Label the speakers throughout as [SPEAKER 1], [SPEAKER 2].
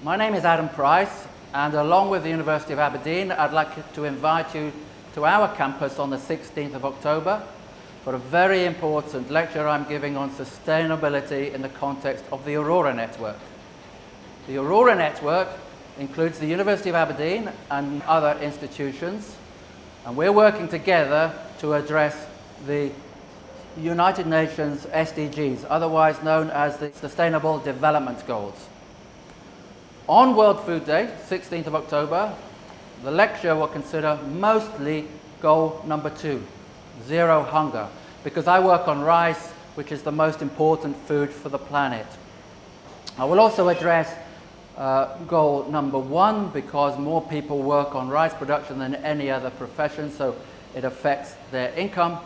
[SPEAKER 1] My name is Adam Price, and along with the University of Aberdeen, I'd like to invite you to our campus on the 16th of October for a very important lecture I'm giving on sustainability in the context of the Aurora network. The Aurora network includes the University of Aberdeen and other institutions, and we're working together to address the United Nations SDGs, otherwise known as the Sustainable Development Goals. On World Food Day, 16th of October, the lecture will consider mostly goal number 2, zero hunger, because I work on rice, which is the most important food for the planet. I will also address goal number 1, because more people work on rice production than any other profession, so it affects their income.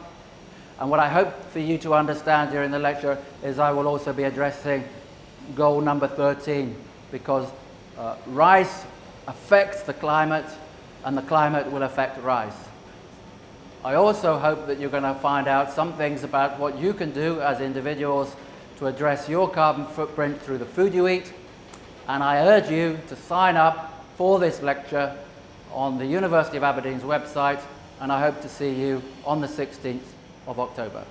[SPEAKER 1] And what I hope for you to understand during the lecture is I will also be addressing goal number 13, because rice affects the climate and the climate will affect rice. I also hope that you're going to find out some things about what you can do as individuals to address your carbon footprint through the food you eat. And I urge you to sign up for this lecture on the University of Aberdeen's website, and I hope to see you on the 16th of October.